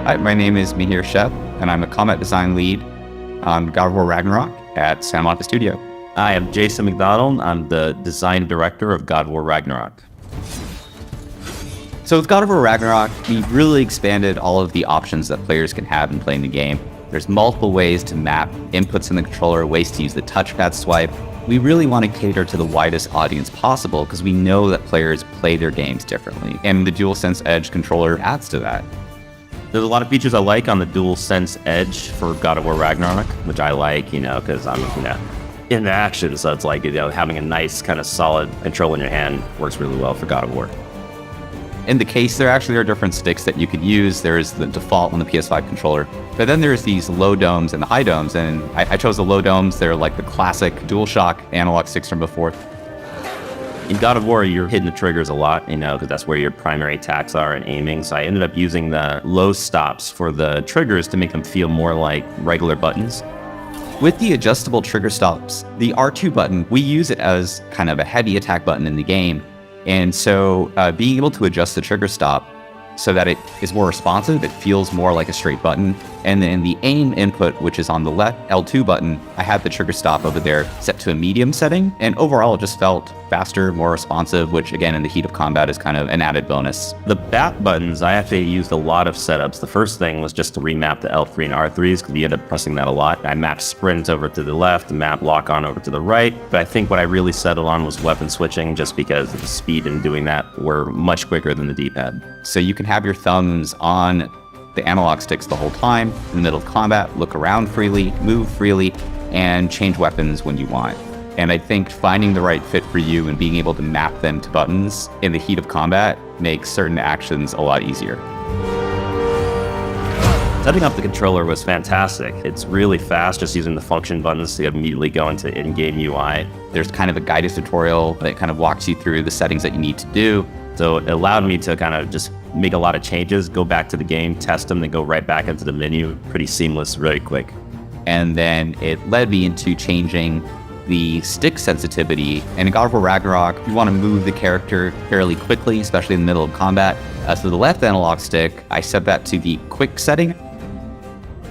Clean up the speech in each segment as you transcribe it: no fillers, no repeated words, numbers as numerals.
Hi, my name is Mihir Sheth, and I'm a combat design lead on God of War Ragnarok at Santa Monica Studio. I am Jason McDonald. I'm the design director of God of War Ragnarok. So with God of War Ragnarok, we really expanded all of the options that players can have in playing the game. There's multiple ways to map inputs in the controller, ways to use the touchpad swipe. We really want to cater to the widest audience possible because we know that players play their games differently, and the DualSense Edge controller adds to that. There's a lot of features I like on the DualSense Edge for God of War Ragnarok, which I like, because I'm, in action. So it's like, having a nice kind of solid control in your hand works really well for God of War. In the case, there actually are different sticks that you could use. There's the default on the PS5 controller, but then there's these low domes and the high domes, and I chose the low domes. They're like the classic DualShock analog sticks from before. In God of War, you're hitting the triggers a lot, because that's where your primary attacks are and aiming. So I ended up using the low stops for the triggers to make them feel more like regular buttons. With the adjustable trigger stops, the R2 button, we use it as kind of a heavy attack button in the game. And so being able to adjust the trigger stop so that it is more responsive, it feels more like a straight button. And then the aim input, which is on the left L2 button, I had the trigger stop over there set to a medium setting. And overall, it just felt faster, more responsive, which again, in the heat of combat is kind of an added bonus. The back buttons, I actually used a lot of setups. The first thing was just to remap the L3 and R3s because we ended up pressing that a lot. I mapped sprint over to the left, map lock on over to the right. But I think what I really settled on was weapon switching just because the speed in doing that were much quicker than the D-pad. So you can have your thumbs on the analog sticks the whole time in the middle of combat, look around freely, move freely, and change weapons when you want. And I think finding the right fit for you and being able to map them to buttons in the heat of combat makes certain actions a lot easier. Setting up the controller was fantastic. It's really fast just using the function buttons to immediately go into in-game UI. There's kind of a guided tutorial that kind of walks you through the settings that you need to do. So it allowed me to kind of just make a lot of changes, go back to the game, test them, then go right back into the menu. Pretty seamless, very quick. And then it led me into changing the stick sensitivity. And in God of War Ragnarok, you want to move the character fairly quickly, especially in the middle of combat. So the left analog stick, I set that to the quick setting.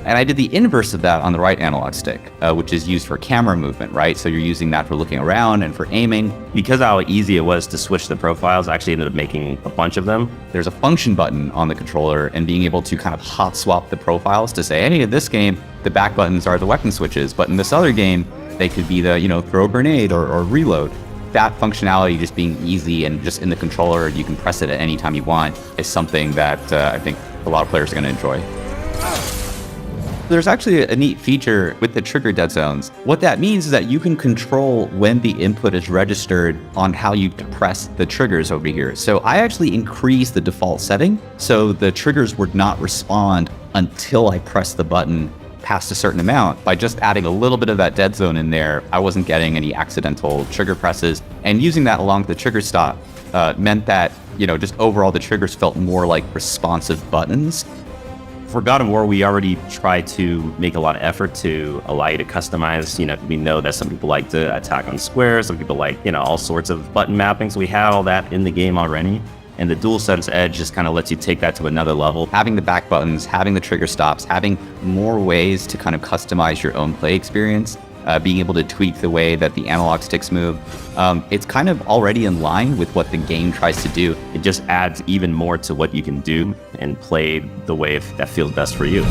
And I did the inverse of that on the right analog stick, which is used for camera movement, right? So you're using that for looking around and for aiming. Because how easy it was to switch the profiles, I actually ended up making a bunch of them. There's a function button on the controller, and being able to kind of hot swap the profiles to say, hey, in this game, the back buttons are the weapon switches, but in this other game, they could be the, throw a grenade or reload. That functionality just being easy and just in the controller, you can press it at any time you want, is something that I think a lot of players are going to enjoy. There's actually a neat feature with the trigger dead zones. What that means is that you can control when the input is registered on how you press the triggers over here. So I actually increased the default setting so the triggers would not respond until I press the button past a certain amount. By just adding a little bit of that dead zone in there, I wasn't getting any accidental trigger presses. And using that along with the trigger stop meant that, just overall the triggers felt more like responsive buttons. For God of War, we already try to make a lot of effort to allow you to customize. We know that some people like to attack on squares, some people like, all sorts of button mapping. So we have all that in the game already. And the DualSense Edge just kind of lets you take that to another level. Having the back buttons, having the trigger stops, having more ways to kind of customize your own play experience, being able to tweak the way that the analog sticks move. It's kind of already in line with what the game tries to do. It just adds even more to what you can do and play the way that feels best for you.